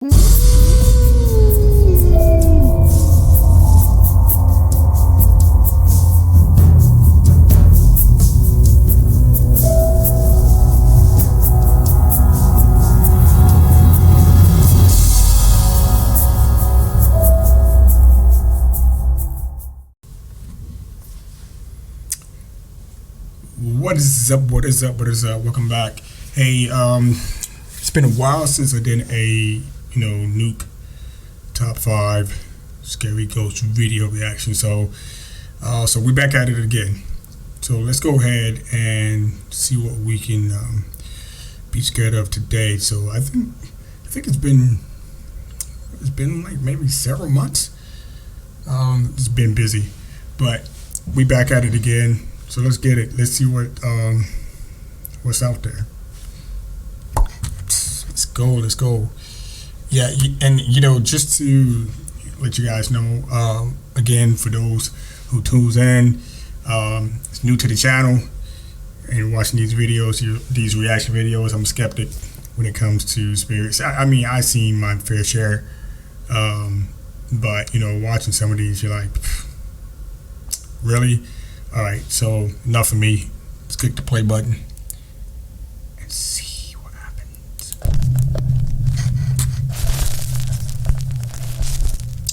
What is up? What is up? What is up? Welcome back. Hey, it's been a while since I did a Nuke top 5 scary ghost video reaction. So we're back at it again. So let's go ahead and see what we can be scared of today. So I think it's been like maybe several months. It's been busy, but we back at it again. So let's get it. Let's see what's out there. Let's go. Yeah, and just to let you guys know, again, for those who tunes in, it's new to the channel and watching these videos, these reaction videos, I'm a skeptic when it comes to spirits. I mean, I've seen my fair share, but watching some of these, you're like, really? All right, so enough of me. Let's click the play button and see what happens.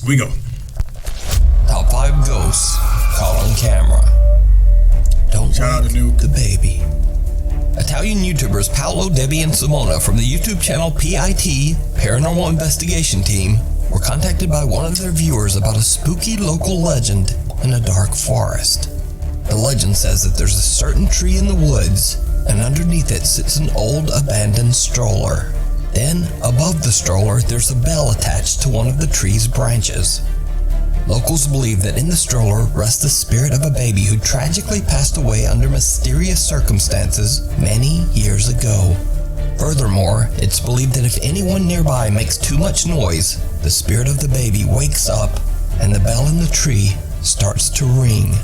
We go. Top 5 ghosts caught on camera. Don't Shout out to Nuke. The baby. Italian YouTubers Paolo, Debbie, and Simona from the YouTube channel PIT, Paranormal Investigation Team, were contacted by one of their viewers about a spooky local legend in a dark forest. The legend says that there's a certain tree in the woods, and underneath it sits an old abandoned stroller. Then, above the stroller, there's a bell attached to one of the tree's branches. Locals believe that in the stroller rests the spirit of a baby who tragically passed away under mysterious circumstances many years ago. Furthermore, it's believed that if anyone nearby makes too much noise, the spirit of the baby wakes up, and the bell in the tree starts to ring.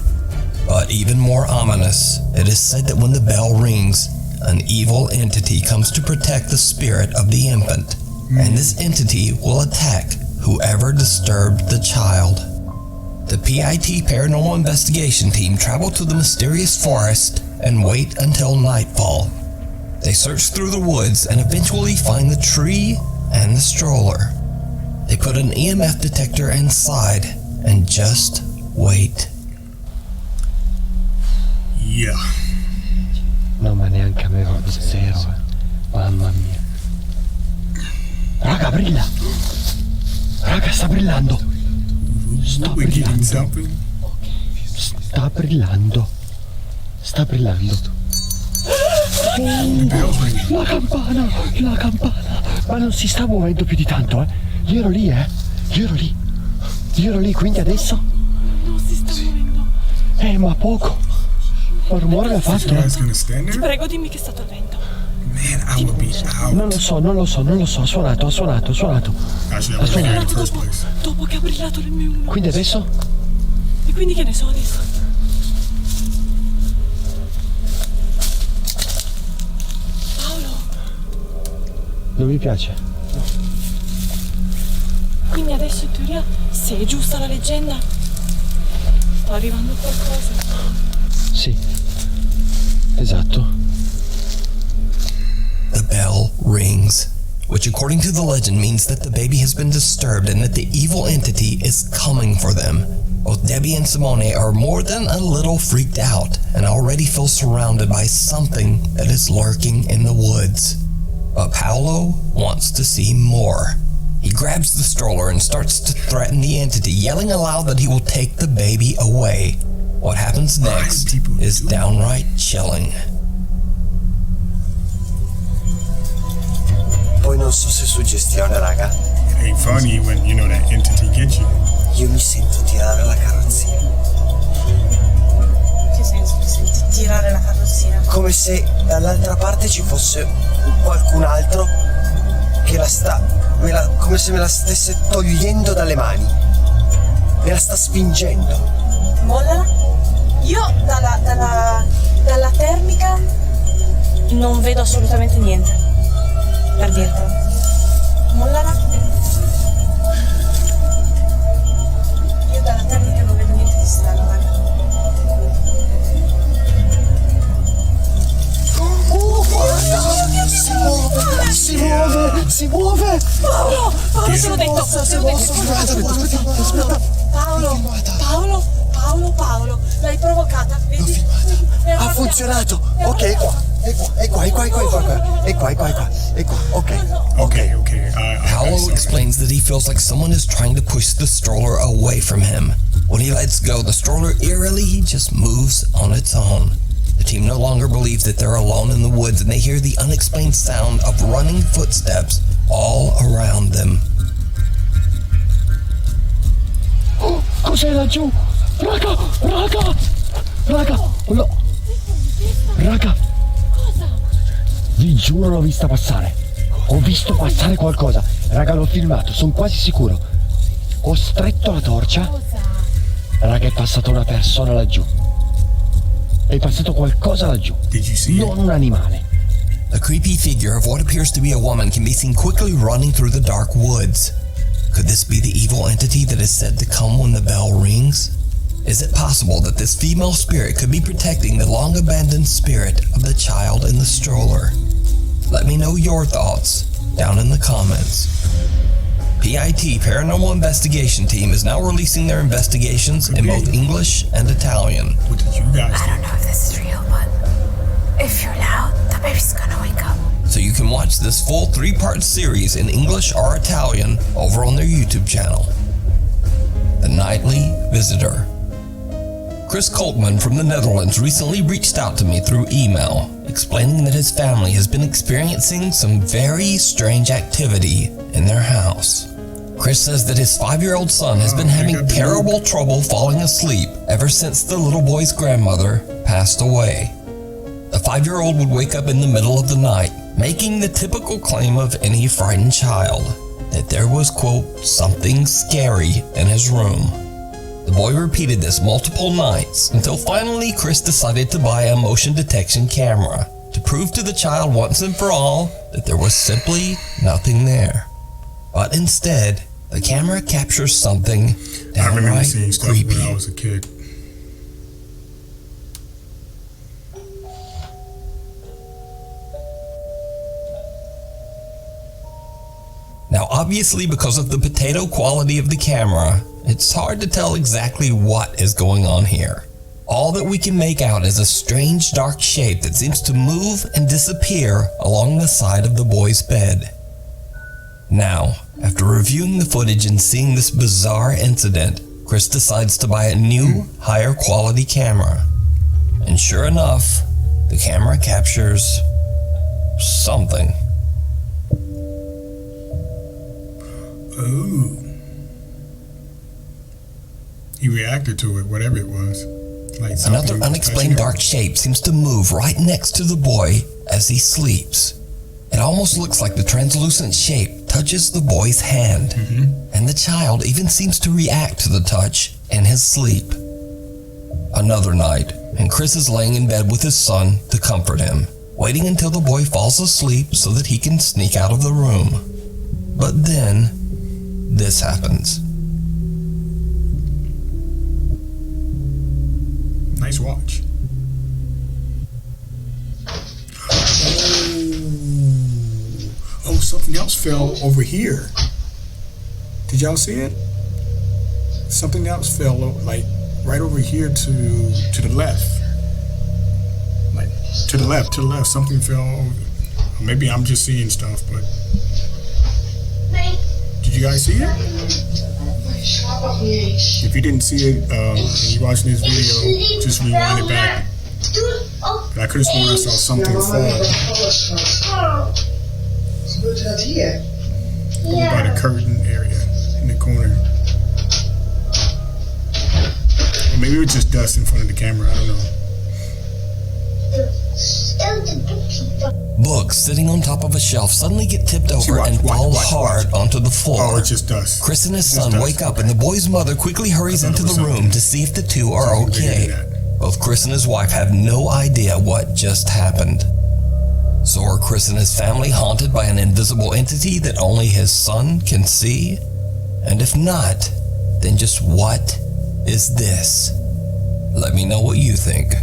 But even more ominous, it is said that when the bell rings, an evil entity comes to protect the spirit of the infant, and this entity will attack whoever disturbed the child. The PIT Paranormal Investigation Team travel to the mysterious forest and wait until nightfall. They search through the woods and eventually find the tree and the stroller. They put an EMF detector inside and just wait. Yeah. No, ma neanche avevo zero. Mamma mia. Raga, brilla! Raga, sta brillando! Sta brillando! Sta brillando! Sta brillando! La campana! La campana! Ma non si sta muovendo più di tanto, eh? Io ero lì, Io ero lì, quindi adesso? Non si sta muovendo. Ma poco! Ma rumore l'ha fatto? Ti prego, dimmi che è stato il vento. Man, I would be out. Non lo so, ha suonato. Actually, I was there in the first place. Dopo che ha brillato le mie unghie. Quindi adesso? E quindi che ne so adesso? Paolo. Non mi piace. Quindi adesso in teoria, se è giusta la leggenda, sta arrivando qualcosa. Sì. Esatto. The bell rings, which according to the legend means that the baby has been disturbed and that the evil entity is coming for them. Both Debbie and Simone are more than a little freaked out and already feel surrounded by something that is lurking in the woods. But Paolo wants to see more. He grabs the stroller and starts to threaten the entity, yelling aloud that he will take the baby away. What happens next is downright chilling. Poi non so se è suggestione, raga. It ain't funny when that entity gets you. Io mi sento tirare la carrozzina. Che senso ti senti tirare la carrozzina? Come se dall'altra parte ci fosse qualcun altro che come se me la stesse togliendo dalle mani. Me la sta spingendo. Mollala. Io dalla termica non vedo assolutamente niente. Per dirtelo. Mollala. Paolo, te l'ho detto, Paolo, l'hai provocata, vedi? Ha funzionato. Ok, è qua, ok. Okay. Paolo explains that he feels like someone is trying to push the stroller away from him. When he lets go, the stroller eerily just moves on its own. The team no longer believes that they're alone in the woods, and they hear the unexplained sound of running footsteps all around them. Oh, cos'è laggiù? Raga! No. Raga! Cosa? Vi giuro l'ho vista passare. Ho visto passare qualcosa. Raga, l'ho filmato, sono quasi sicuro. Ho stretto la torcia. Raga, è passata una persona laggiù. È passato qualcosa laggiù. Did you see Non un animale. A creepy figure of what appears to be a woman can be seen quickly running through the dark woods. Could this be the evil entity that is said to come when the bell rings? Is it possible that this female spirit could be protecting the long-abandoned spirit of the child in the stroller? Let me know your thoughts down in the comments. PIT Paranormal Investigation Team is now releasing their investigations in both English and Italian. What did you guys I don't know if this is real, but if you're loud, the baby's gonna wake up. So you can watch this full 3-part series in English or Italian over on their YouTube channel. The Nightly Visitor. Chris Kolkman from the Netherlands recently reached out to me through email, explaining that his family has been experiencing some very strange activity in their house. Chris says that his 5-year-old son has been having terrible trouble falling asleep ever since the little boy's grandmother passed away. The 5-year-old would wake up in the middle of the night, making the typical claim of any frightened child, that there was, quote, something scary in his room. The boy repeated this multiple nights until finally Chris decided to buy a motion detection camera to prove to the child once and for all that there was simply nothing there. But instead, the camera captures something I remember downright seeing stuff creepy. when I was a kid. Now obviously, because of the potato quality of the camera, it's hard to tell exactly what is going on here. All that we can make out is a strange dark shape that seems to move and disappear along the side of the boy's bed. Now, after reviewing the footage and seeing this bizarre incident, Chris decides to buy a new, higher quality camera. And sure enough, the camera captures something. Ooh. He reacted to it, whatever it was. Like Another something was unexplained touching dark shape seems to move right next to the boy as he sleeps. It almost looks like the translucent shape touches the boy's hand, and the child even seems to react to the touch in his sleep. Another night, and Chris is laying in bed with his son to comfort him, waiting until the boy falls asleep so that he can sneak out of the room. But then, this happens. Nice watch. Oh, something else fell over here. Did y'all see it? Something else fell like right over here to the left. Like to the left. Something fell over. Maybe I'm just seeing stuff, but did you guys see it? If you didn't see it, and you're watching this video, just rewind it back. I could have sworn I saw something fall over by the curtain area in the corner. Or maybe it was just dust in front of the camera, I don't know. Books sitting on top of a shelf suddenly get tipped over and fall hard onto the floor. Oh, it's just dust. Chris and his It's just son dust, wake up okay. and the boy's mother quickly hurries I thought into it the was room something- to see if the two are something bigger okay. than that. Both Chris and his wife have no idea what just happened. So are Chris and his family haunted by an invisible entity that only his son can see? And if not, then just what is this? Let me know what you think.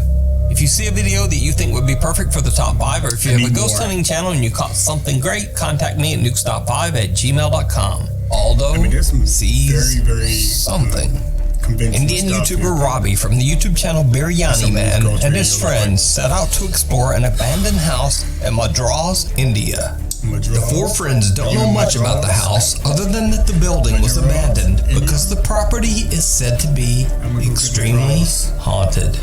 If you see a video that you think would be perfect for the top 5, or if you have a ghost more. hunting channel and you caught something great, contact me at nukestop5@gmail.com. Aldo there's some sees very, very something. convincing Indian stuff YouTuber here. Robbie from the YouTube channel Biryani Some of these Man ghost and his videos, friends set out to explore an abandoned house in Madras, India. The 4 friends don't know much about the house other than that the building was abandoned because the property is said to be extremely haunted.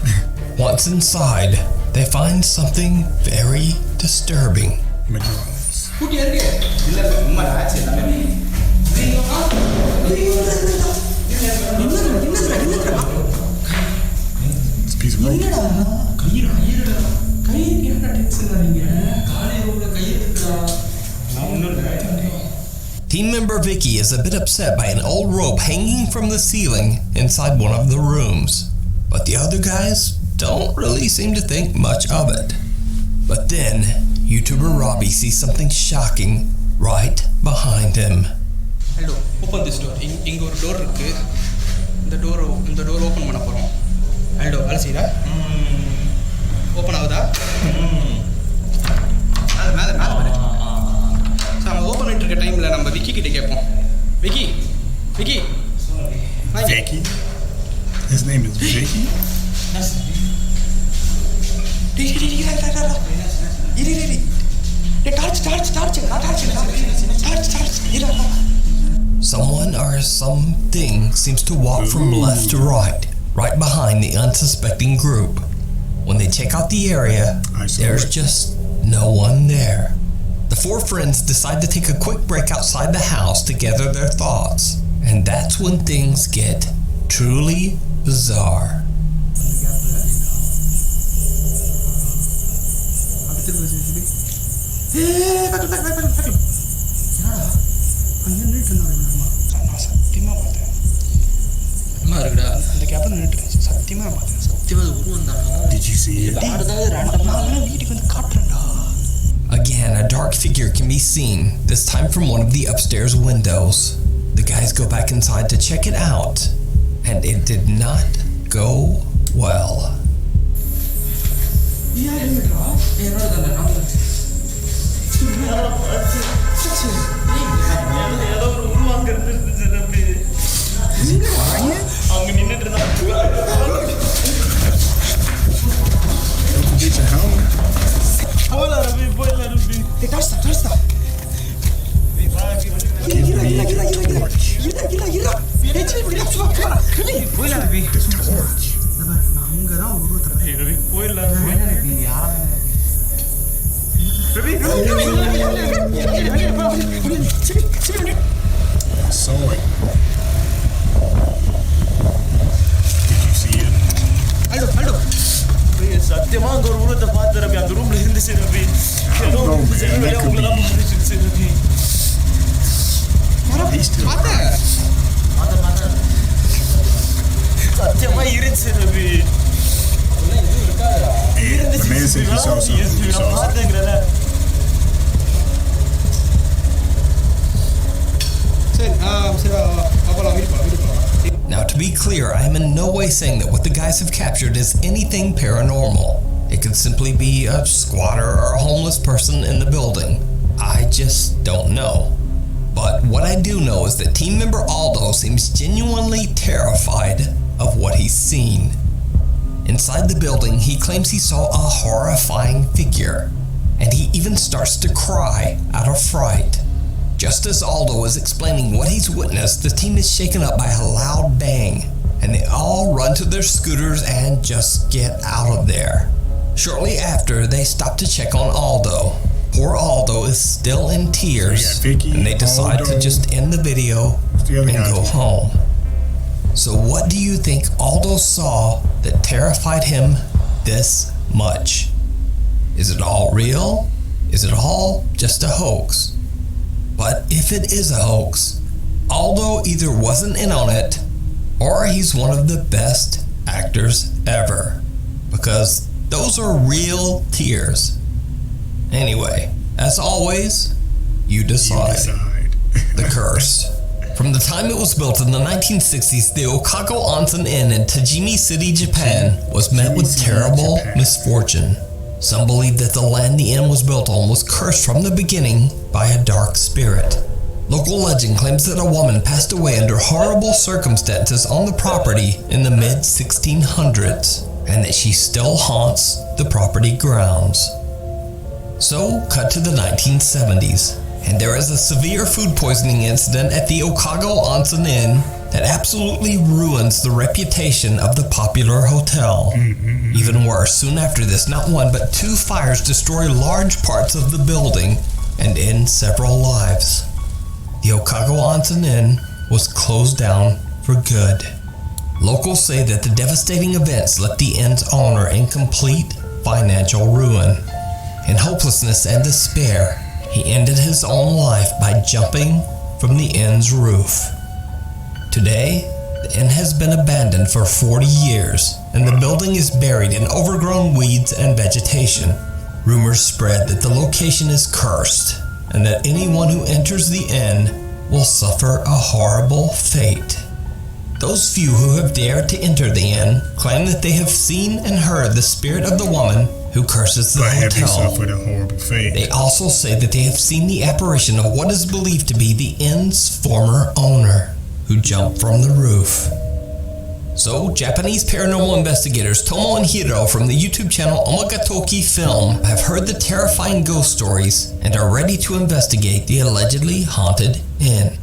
Once inside, they find something very disturbing. Madras. It's a piece of rope. Team member Vicky is a bit upset by an old rope hanging from the ceiling inside one of the rooms, but the other guys don't really seem to think much of it. But then, YouTuber Robbie sees something shocking right behind him. Hello, open this door. இங்க ஒரு door இருக்கு. இந்த door open பண்ண போறோம். Aldo, அலசிடா. Open ஆகுதா? மேல பாரு. நம்ம ஓபன் பண்ணிட்டு இருக்க டைம்ல நம்ம விக்கி கிட்ட கேட்போம். Vicky. Vicky? His name is Vicky? Someone or something seems to walk from left to right behind the unsuspecting group. When they check out the area, there's just no one there. The 4 friends decide to take a quick break outside the house to gather their thoughts, and that's when things get truly bizarre. சத்தியமா பார்த்தேன். அந்த கேப்ல நின்னுட்டு சத்தியமா பார்த்தேன். சத்தியமா அது உருவம் தான். Did you see it? வீட்டுக்கு வந்து காட்டுறேன்டா. Again, a dark figure can be seen, this time from one of the upstairs windows. The guys go back inside to check it out, and it did not go well. Get your helmet. I saw it. Did you see it? Aldo. சத்தியமா அங்க ஒரு உருவத்தை பார்த்து ரவி அந்த ரூம்ல இருந்துச்சு ரவி ஏதோ உங்களை மாறிச்சு ரவி சத்தியமா இருந்துச்சு Ravi பார்த்தேங்கிறத Now, to be clear, I am in no way saying that what the guys have captured is anything paranormal. It could simply be a squatter or a homeless person in the building. I just don't know. But what I do know is that team member Aldo seems genuinely terrified of what he's seen. Inside the building, he claims he saw a horrifying figure, and he even starts to cry out of fright. Just as Aldo is explaining what he's witnessed, the team is shaken up by a loud bang, and they all run to their scooters and just get out of there. Shortly after, they stop to check on Aldo. Poor Aldo is still in tears, Vicky, and they decide Aldo, to just end the video and go home. So what do you think Aldo saw that terrified him this much? Is it all real? Is it all just a hoax? But if it is a hoax, Aldo either wasn't in on it, or he's one of the best actors ever. Because those are real tears. Anyway, as always, you decide. The curse. From the time it was built in the 1960s, the Okago Onsen Inn in Tajimi City, Japan was met with terrible misfortune. Some believe that the land the inn was built on was cursed from the beginning by a dark spirit. Local legend claims that a woman passed away under horrible circumstances on the property in the mid-1600s, and that she still haunts the property grounds. So, cut to the 1970s, and there is a severe food poisoning incident at the Okago Onsen Inn that absolutely ruins the reputation of the popular hotel. Even worse, soon after this, not one but two fires destroy large parts of the building and end several lives. The Okago Onsen Inn was closed down for good. Locals say that the devastating events left the inn's owner in complete financial ruin. In hopelessness and despair, he ended his own life by jumping from the inn's roof. Today, the inn has been abandoned for 40 years, and the building is buried in overgrown weeds and vegetation. Rumors spread that the location is cursed, and that anyone who enters the inn will suffer a horrible fate. Those few who have dared to enter the inn claim that they have seen and heard the spirit of the woman who curses the hotel. Have they suffered a horrible fate? They also say that they have seen the apparition of what is believed to be the inn's former owner, who jumped from the roof. So, Japanese paranormal investigators Tomo and Hiro from the YouTube channel Omagatoki Film have heard the terrifying ghost stories and are ready to investigate the allegedly haunted inn.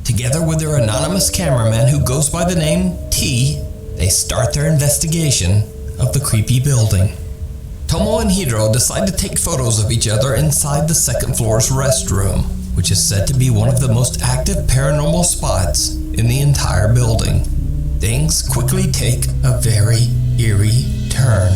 Together with their anonymous cameraman who goes by the name T, they start their investigation of the creepy building. Tomo and Hiro decide to take photos of each other inside the second floor's restroom, which is said to be one of the most active paranormal spots in the entire building. Things quickly take a very eerie turn.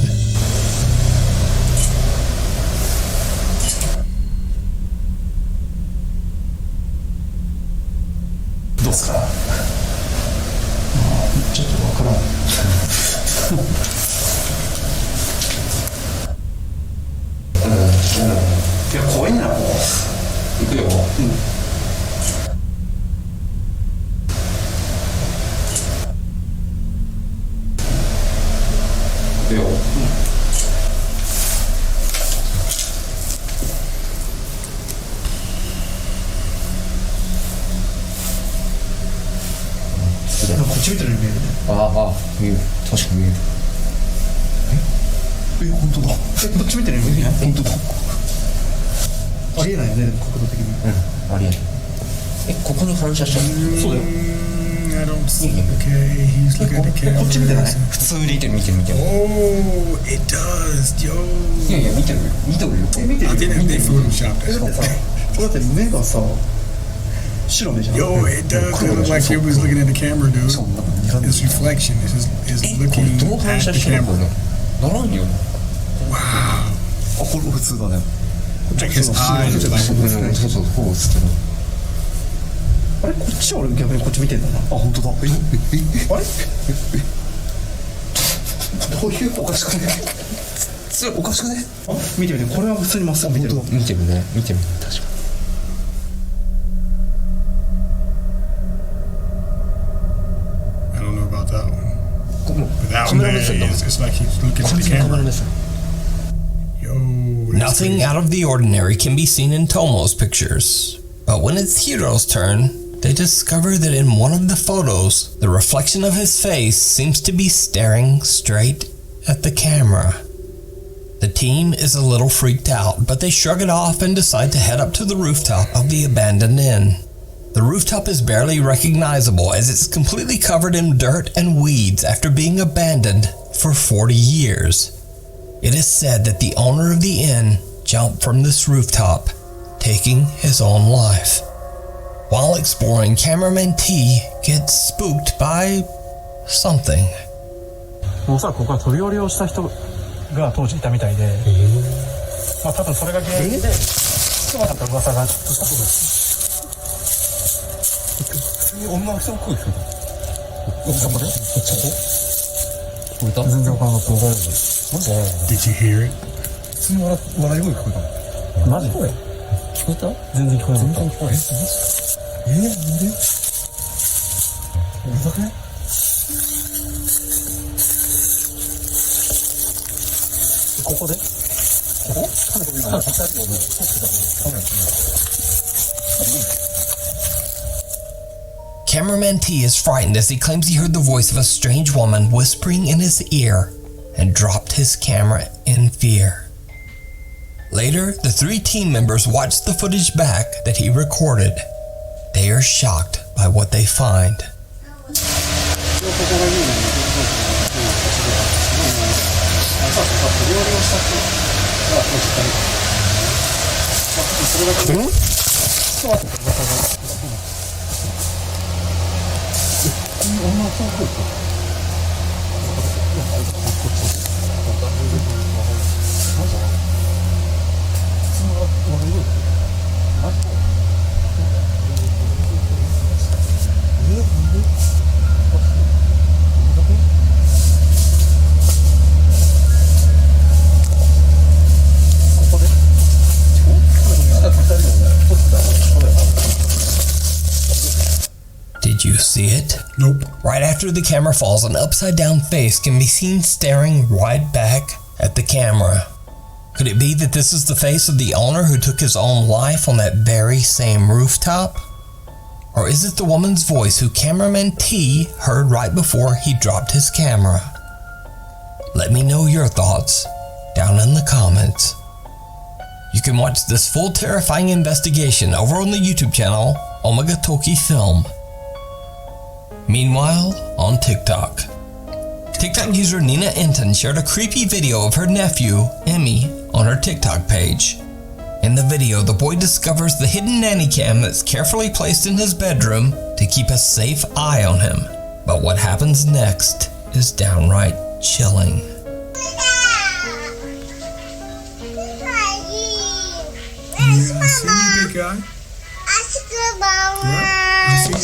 I don't see. Okay, he's looking at the camera. Oh, it does, yo. I think they photoshopped that. Yo, it does. It looked like he was looking at the camera, dude. His reflection is looking at the camera. Wow. Like his eyes are like. あれこっちは俺逆にこっち見てんだな。あ、本当だ。あれ？どういうおかしくね？それおかしくね？あ、見てみて。これは普通にまっすぐ見てる。見てるね。見てみて確かに。I don't know about that one. But that one there is, it's like he's looking at the camera. Yo. Nothing out of the ordinary can be seen in Tomo's pictures. But when it's Hiro's turn, they discover that in one of the photos, the reflection of his face seems to be staring straight at the camera. The team is a little freaked out, but they shrug it off and decide to head up to the rooftop of the abandoned inn. The rooftop is barely recognizable as it's completely covered in dirt and weeds after being abandoned for 40 years. It is said that the owner of the inn jumped from this rooftop, taking his own life. While exploring, cameraman T gets spooked by something. おそらくここは飛び降りをした人が当時いたみたいで、まあ多分それが原因で妻だった噂がちょっとしたことです。普通に女の人の声聞こえた。そこで？そこ？全然わからなかった。Did you hear it? 普通に笑い声聞こえた。マジで？聞こえた？全然聞こえなかった。全然聞こえない。なんで？ここでここCameraman T is frightened as he claims he heard the voice of a strange woman whispering in his ear and dropped his camera in fear. Later, the 3 team members watch the footage back that he recorded. They are shocked by what they find. Did you see it? Nope. Right after the camera falls, an upside-down face can be seen staring right back at the camera. Could it be that this is the face of the owner who took his own life on that very same rooftop? Or is it the woman's voice who cameraman T heard right before he dropped his camera? Let me know your thoughts down in the comments. You can watch this full terrifying investigation over on the YouTube channel Omega Toki Film. Meanwhile, on TikTok user Nina Enton shared a creepy video of her nephew, Emmy, on her TikTok page. In the video, the boy discovers the hidden nanny cam that's carefully placed in his bedroom to keep a safe eye on him. But what happens next is downright chilling. Yeah, I see you, big guy. Yeah, I see you.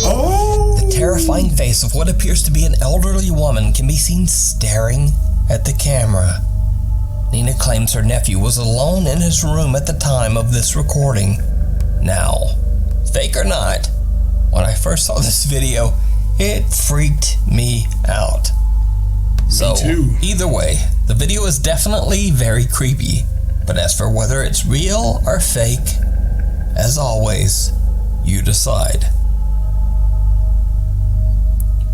Oh! The terrifying face of what appears to be an elderly woman can be seen staring at the camera. Nina claims her nephew was alone in his room at the time of this recording. Now, fake or not, when I first saw this video, it freaked me out. So, either way, the video is definitely very creepy. But as for whether it's real or fake, as always, you decide.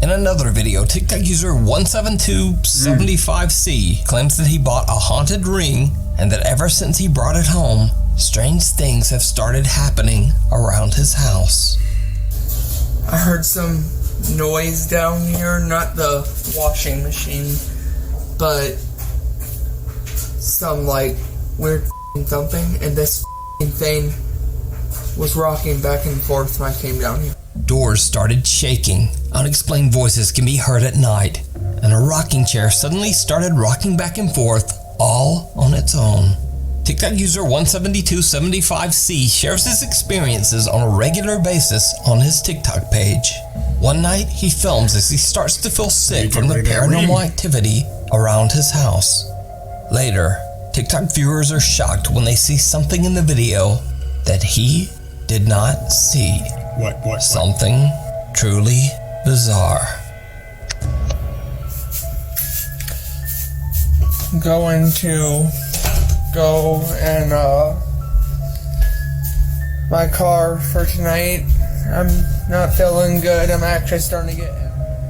In another video, TikTok user 17275C claims that he bought a haunted ring and that ever since he brought it home, strange things have started happening around his house. I heard some noise down here, not the washing machine, but some like weird thumping, and this thing was rocking back and forth when I came down here. Doors started shaking, unexplained voices can be heard at night, and a rocking chair suddenly started rocking back and forth all on its own. TikTok user 17275C shares his experiences on a regular basis on his TikTok page. One night, he films as he starts to feel sick from the paranormal activity around his house. Later, TikTok viewers are shocked when they see something in the video that he did not see. What? Something truly bizarre. Going to go and my car for tonight. I'm not feeling good. I'm actually starting to get...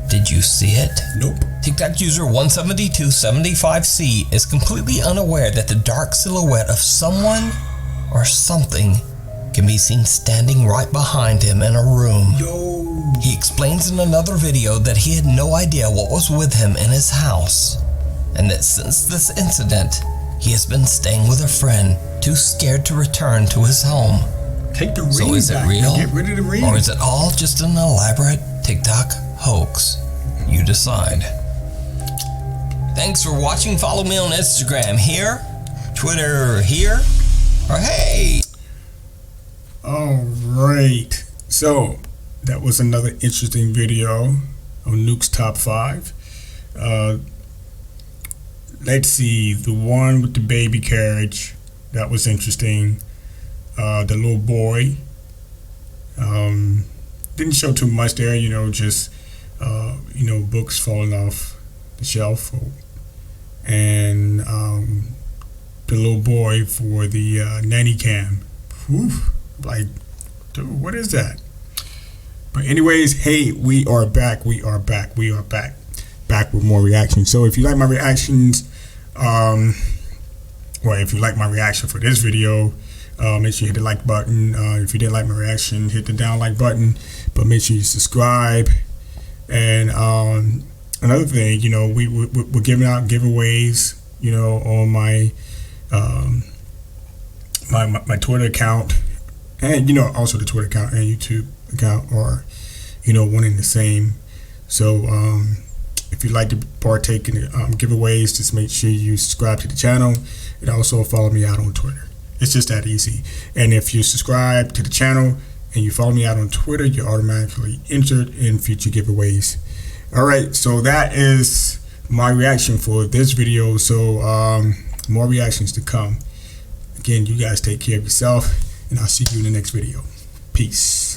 Did you see it? Nope. TikTok user 17275C is completely unaware that the dark silhouette of someone or something can be seen standing right behind him in a room. Yo. He explains in another video that he had no idea what was with him in his house, and that since this incident, he has been staying with a friend, too scared to return to his home. Take the ring So is it back. real? Get rid of the ring. Or is it all just an elaborate TikTok hoax? You decide. Thanks for watching. Follow me on Instagram here, Twitter here, or hey! Alright. So, that was another interesting video on Nuke's Top 5. Let's see. The one with the baby carriage. That was interesting. The little boy. didn't show too much there. You know, just books falling off the shelf, and the little boy for the nanny cam. Whew, like, dude, what is that? But anyways, hey, we are back with more reactions. So if you like my reactions, if you like my reaction for this video, make sure you hit the like button. If you didn't like my reaction, hit the down like button, but make sure you subscribe. And another thing, we're giving out giveaways, on my my Twitter account, and also the Twitter account and YouTube account are one and the same. So if you'd like to partake in the giveaways, just make sure you subscribe to the channel and also follow me out on Twitter. It's just that easy. And if you subscribe to the channel and you follow me out on Twitter, you're automatically entered in future giveaways. All right, so that is my reaction for this video. So more reactions to come. Again, you guys take care of yourself, and I'll see you in the next video. Peace.